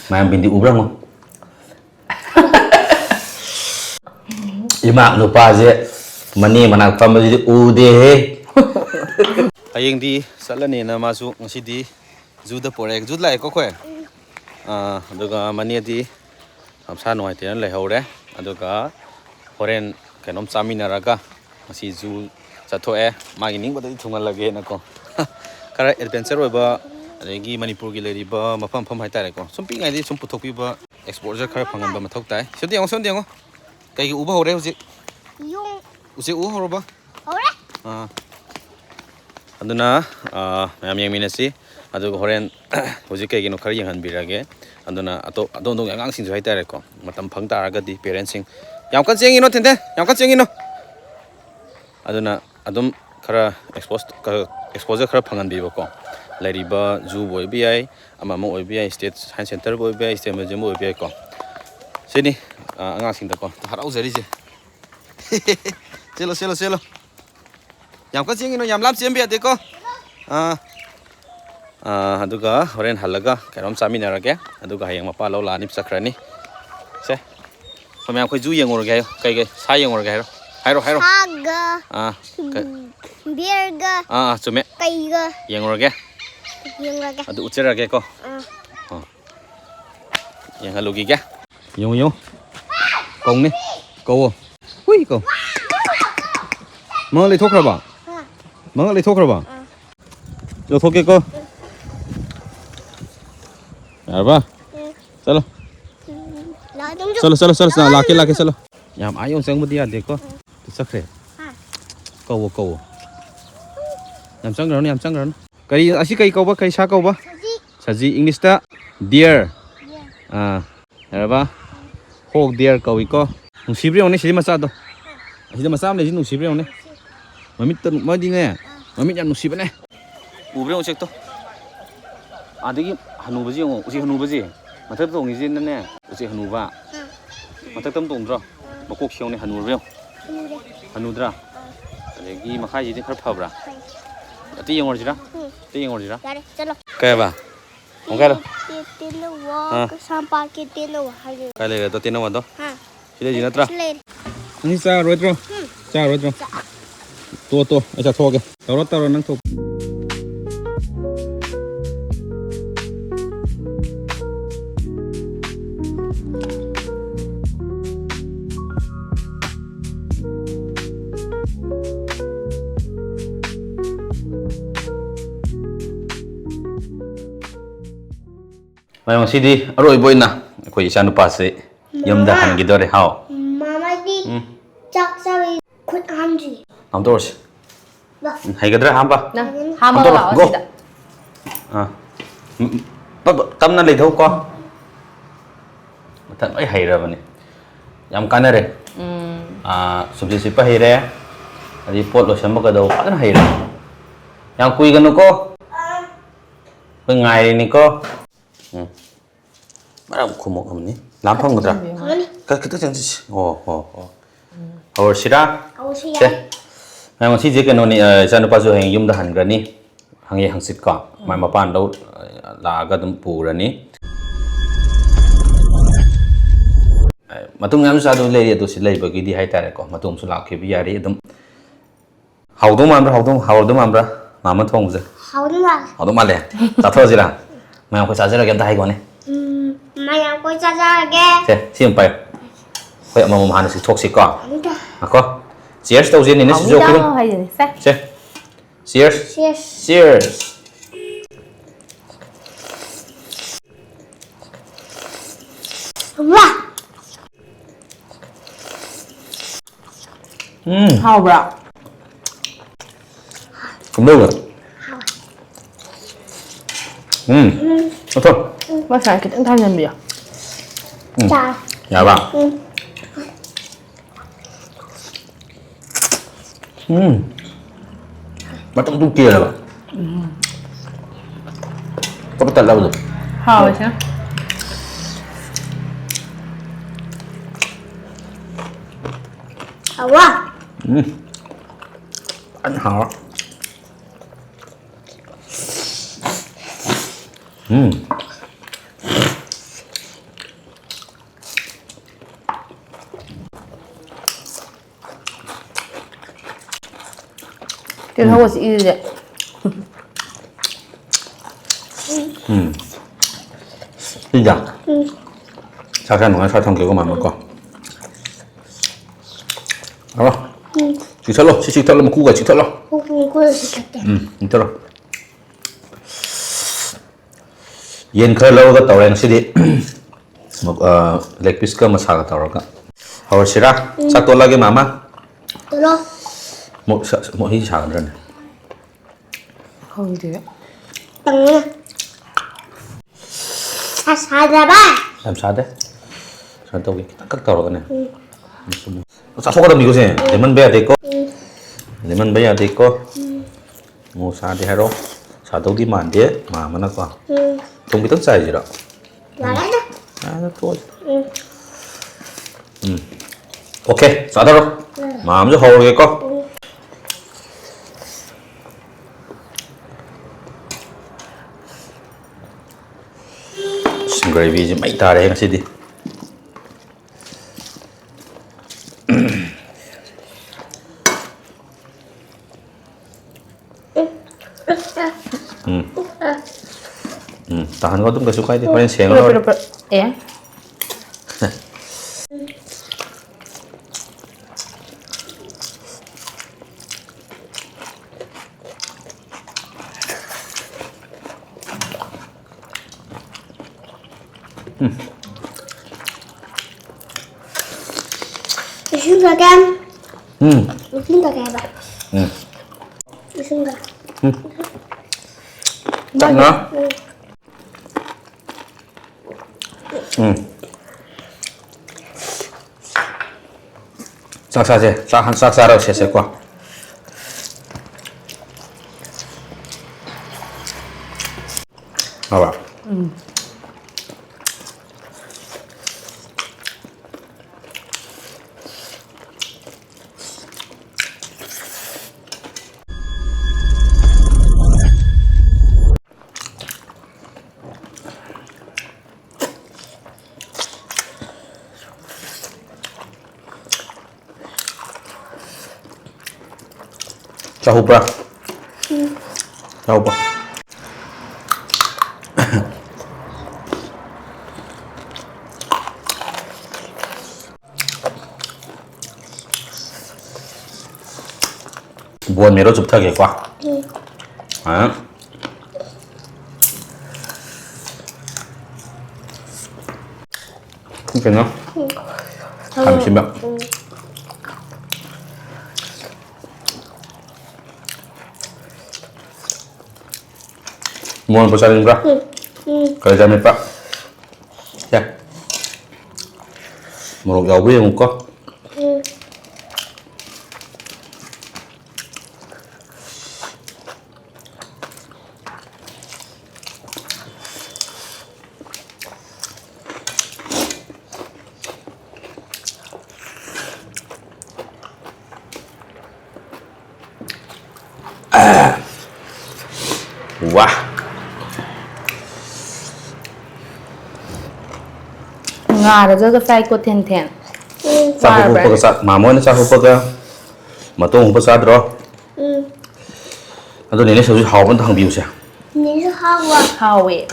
Mà bình tĩnh uống không? Imak lupa je. Mani mana family ude. Ayeng di salani na masuk ngasi di juda porek jud lai ko khwe. Aduga mani di amsa noi te lai hore. Aduga horen kenom chaminaraga ngasi ju chathoe magi ning badai thungal lage na ko. Kara adventure oiba adegi Manipur gi leriba mafam pham haitare ko. Sum pi ngai di sum puthokpiba exposure khara phangan ba mathok tai. Sodi ang son dengo. Kai gi uba hore hoji. Yung Usi u horoba. hore. Aduna mayam yengminasi aduga horen hoji kai gi no khara yenghanbirage. Aduna adon angang sing ju haitare ko. Matam phang taraga di parents sing yam kan chengi no tende yam kan chengi no. Aduna adum khara exposure khara phangan bi ko. Leriba zoo boy bi amamo oi bi state science center boy bi state museum boy bi ko. Sini angang sing da ko harau jari je. Selo. Yam kan chengi no yam lam chem bi ate ko. Aduga horen halaga kairom chaminarage aduga hayang mapa lo la ni sakrani. Se. Pamyam khoi zoo yengor ga kai sa yengor ga hairo. Haga. Birga. Chume. Kaiga. Yengor ga. Yengaga. Adu ucerage ko. Yang halugi ga. Yung. Kong ni. Câu. Hui câu. Mang lấy thuốc rồi bà. Mang lấy thuốc rồi bà. Cho thuốc kia cô. À ba. Salo. Salo. Laki salo. Yam ayong sang mo dia deko. Sakre. Câu. Yam sang ron. Kai asi kai câu ba kai sa câu ba. Saji English ta deer. Ya ba. Hog deer câu iko. Nung sibre oni sidi masa to. Sidi masa le nung sibre oni. Mamit tan ma di ne. Mamit yan nung sibre ne. Ubre on check to. Adigi hanubaji ngo usi hanubaji. Mathap tong ni jin ne. Usi hanuba. Mathap tam tong dro. Makok siong ne hanurbe. Hanudra. Adigi makhai ji khar phabra. Ati yengor jira. Yare, chalo. Kaya ba? Ong kaya. Tinawa. Sampah ke tinawa. Kaya le to tinawa to. Sila ji natra. Sled. Ni sa rodro. Cha rodro. To. Acha thoge. Taro nang thok. Mayong sidi aroi boina ko isa no pase yamda han gidore hao Mama di chak sawi khut hamji. am dors Ba. hay gadra hamba Nè, ham Không mơ tốt bảo go. gì đó. Tam na le thau ko tan ai hay ra bani yam kana re subji sipa hay re adi pot lo samba ka do kan hay ra yang kui ganu ko pengai ni ko Marah kumok kamu ni, lampang muda. Kani? Kita jangan sih. Awal sira. Awsiya. Cek. Memang sih jika noni jangan lupa so hang yum dah hangrani, hangi hangsit ka. Mai mapan lau laga tempu rani. Matung ngam sadu lei itu silai bagi di hai tarik ko. Matung sulak ke biari itu. Haudum ambra. Mama thong je. Haudum male. Tato jira. Mai aku saja lagi entah hai ko ni. Maya ko chajarage. Thế, xin mời. Vậy mà mồm hàn thì thuộc xịt con. À có. Cheers đầu tiên thì nó sẽ vô cái Không đúng. hay gì sao? Cheers. Yes. Cheers. Wow. Hào bro. Cũng đâu rồi. Thôi. Bác sáng cái tiếng thanh nhân bìa. Chà. Dạ bà. Bắt trong kia rồi bà. Có bắt tận lâu rồi. Hào vậy sao? Wow. Ăn hả? 这头我是一的。真的。下山弄个串给我妈妈搞。好了。chỉ thật luôn, chỉ thật là một cú gà chỉ thật luôn. Chỉ thật luôn. Yên khơi lâu cái tàu đen sẽ đi một leg piece cơ mà xả cái tàu rồi cả. Hồi xí ra, sao tôi lagi mama? Một hít xả rồi này. Không gì ạ. Bằng nha. Xả ra ba. Làm sao đấy? Sao tàu cái tàu rồi này. Sao không có đồng ý gì? Để mình bây giờ đi cô. Để mình bây giờ đi cô. Mua sao đi hay đâu? Sao tàu đi màn đĩa mà nó còn. Không biết tức gì đó. Là đấy đó. À, thôi. Ok, sao đâu? Mà mình hồ rồi cô. Gravy chứ mấy ta đấy cái gì đi. Tahan kau tuh gak suka itu, paling siang loh. Ya. Isun gà cam. Isun gà cam ạ. Isun gà. Chắc nó. Saksa sih, saksa harus saya kuah. Apa? Tahu apa? Tahu apa? Buồn mày đó chụp thật kìa quá. Hả? Không cần không? Làm xin bạn. Mau pesanin berapa? Kalau jamin pak, ya. Mau jauh ya muka. Wah. Ngà rồi cái phai của thèn thèn. Sa hubung pegasat, mama ni sa hubung ke, matong hubung sa dro. Atau ni sebab hau pun tang biu sih. Nhìn sao hao quá. Hào vậy.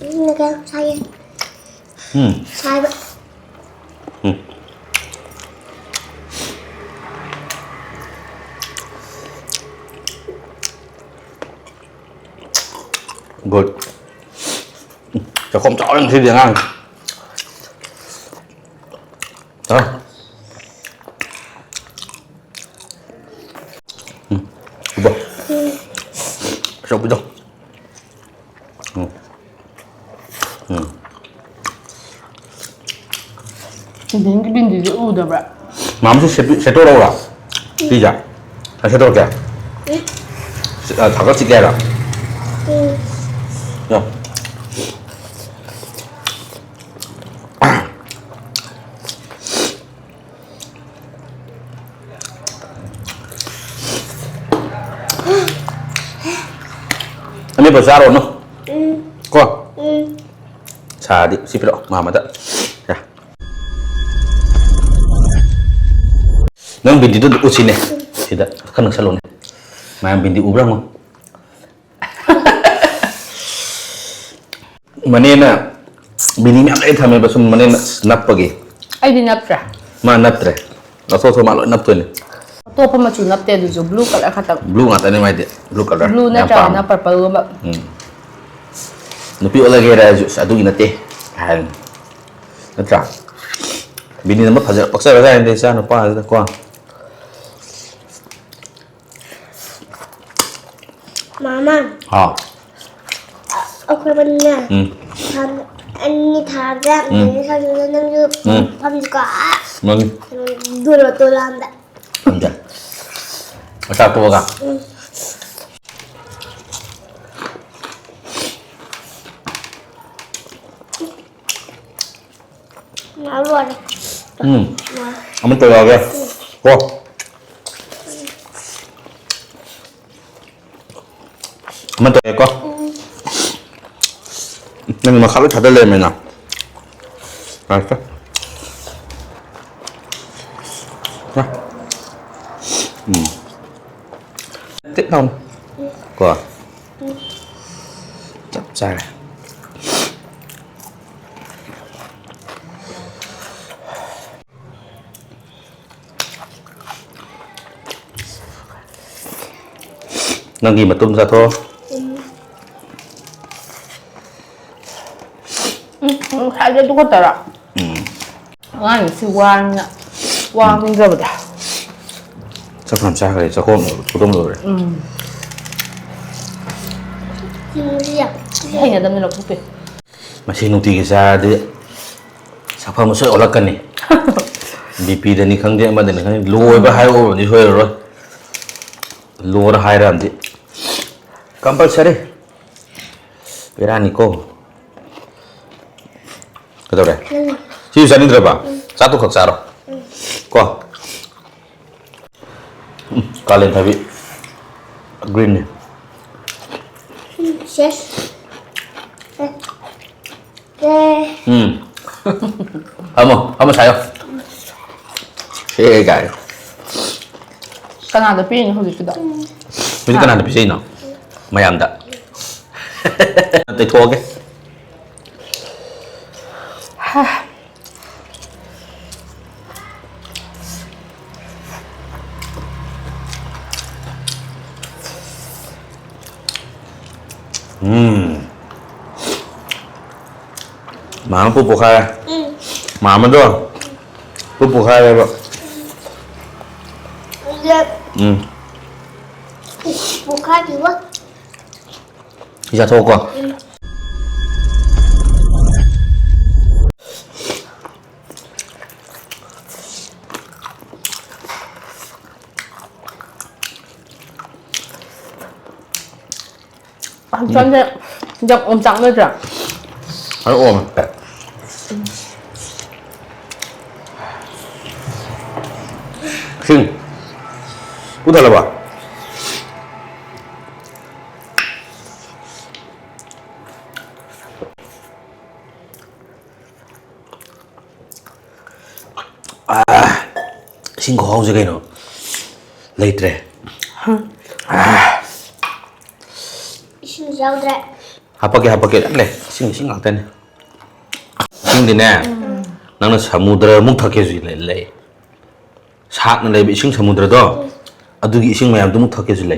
Gà cam sai. Sai vậy. Good. Cho không chọn lên thì tiếng ăn. Đó. Coba. Sao bây giờ? Đến cái bên gì u được vậy? Mà mình sẽ đâu đâu rồi? Đi ra. Sẽ đâu kìa? Thảo các chị kìa rồi. Rồi. Ini besar loh, no? Kok? Sadi, sipil, mama tak. Ya. Nang bindi tu usin eh. Tidak, kan nang salon. Main bindi ubrang mo. Manena bindi niya ay thamay basum manena snap pagi. Ay di napra. Ma nap tre. Naso so malo nap to ni. To pa machu napte du jo blue color khata. Blue nga tani mai de. Blue color. Blue na tra na purple ba. Nupi ola gera ju adu inate. Han. Natra. Bindi nama phaja paksa ra inde sa no pa ko. Mama. Ha. Okay ba na? Anh thà ra để sao cho nó như không có Mang. đưa vào tôi làm đấy. Anda. Masa to ga. Nó luôn. Aman to ga. Ko. Aman to ko. Nang makalo thada le mena. Asa. Tiếp không? Của chặt ra này. Nang gì mà tung ra thôi. Hay là tôi có tờ ạ. Anh sư quan ạ. Quan tinh giờ bật. Chắc làm sao rồi, chắc hôm của tôm rồi. Hay là đâm lên lọc thuốc về. Mà xin nông thị ra đi. Sao phải một sợi ở cân này. BP đây ni khăng đi mà đây khăng lùi vào hai ô như thôi rồi. Lùi ra hai ram đi. Compulsory. Berani ko. Cái đâu đây? Siêu sao đi được ba? Satu khắc sao rồi? Ko. Kalian tapi green ni. Yes. Kamu saya. Guys. Kanada pin hujud kita. Mesti kan ada pisau no. Mayam dah. Nanti thua ke? Mama pupuk kaya. Mama doang. Pupuk kaya pak. Bukan juga. Bisa tahu kok. Chân thế. Dọc ôm trắng nữa chưa? Phải ôm. Sing. Udah lah, Pak. Sing khó gì cái nó. Lấy tre. Xin rau rẹ. Apa ke le. Sing ang ten. Sing din nè. Nang na samudra muk thake zui le. Sak na le bi sing samudra do. Adugi sing mayam du muk thake zui le.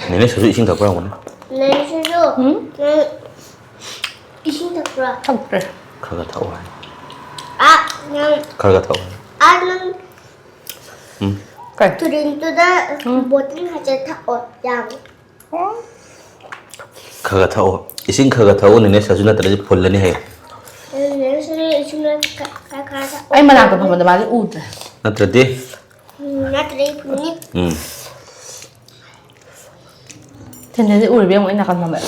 Nene sa zui sing thak ra mo. Này xin rau. Này. Xin thật ra. Thật rồi. Khaga thau hai. Nhưng Khaga thau. anh Cái. tôi đến tôi đã bố tính hay chơi thắc ở rằng Khaga thau. Ising khaga thau nene sa zui na tala ji phol la ni hai. nếu xin lên cái Anh mà làm cái phần mà bán cái út rồi. Na tradi. nó tới phun nhé. Thế nên cái út rồi biết không anh là con làm vậy.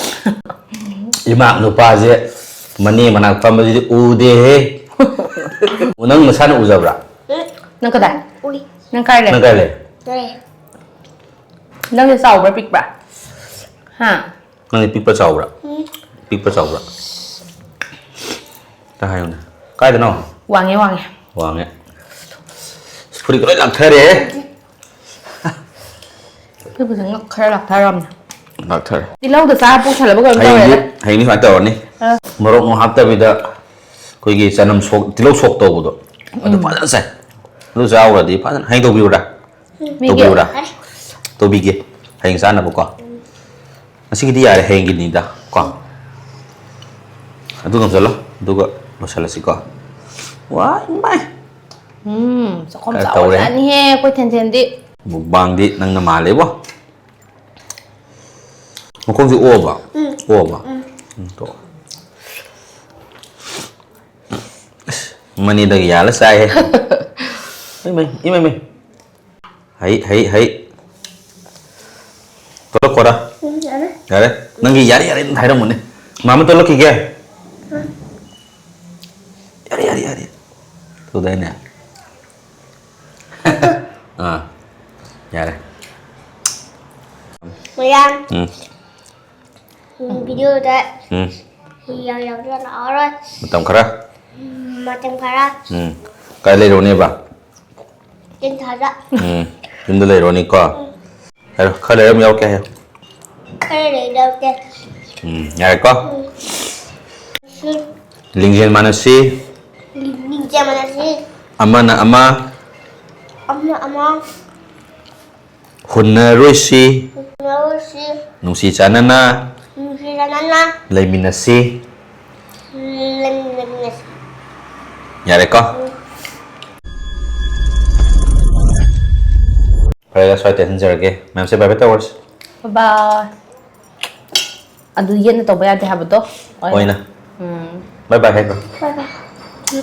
Imak nupa je. Mani manak pam ji ude he. Unang masan uzabra. Nâng cái này. Ui Nâng cây này. Nang kai le. đây Nâng cái sau với bịch bả. Hả? Nang ni pipa chawra. Pipa chawra. Ta hayo na. Kai da no. Hoàng nghe. Wang ya. 풀이 그래 낙타래. Cái bữa sáng khá là thay rầm. 낙타래. Đi lâu từ xa bố thật là bố gần đâu rồi đấy. hayni phải tao ni. Morok no hapta bida koigi sanam sok tilo sok to bodo. Ado padan sai. Lu jaw di padan hay to biura. To biura. To bige. Hay sana bu ko. Masih di yare hay gini da ko. Adu ngam salo. Duga masala si ko. Wah, mai. Sao không sao ra ni he, quay thèn thèn đi. Mukbang di nang namale ba? Mo kong si o ba? O ba? To. Mani dag yala sai he. Mày. Hay. Tolok kora. Yare. Nangi yare thai dong mun ni. Mama tolok ki ge. Yare. Tu dai nè. À. Yare. Mày video đấy Yang rất là rồi Matam kara. Macam para Kai le ro ne ba. trên thả ra Yun le ro ni ko. Hello, khale ram yaw ke he. cái này đâu kìa Yare ko. Lingjen mana si? nhìn xem mà gì Ama na ama. Ama Hun na roi si. nó si Nung si chana na. si ra nana Lai min na si. lên Yare ko. Phải là xoay tiền giờ kìa. Ma'am say bye bye towers. Bye bye. Adu yen na to ba yate haba to. Oi na. Bye bye hết rồi.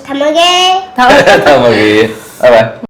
thầm ơi ghê Thôi. Tama gi. Bye bye.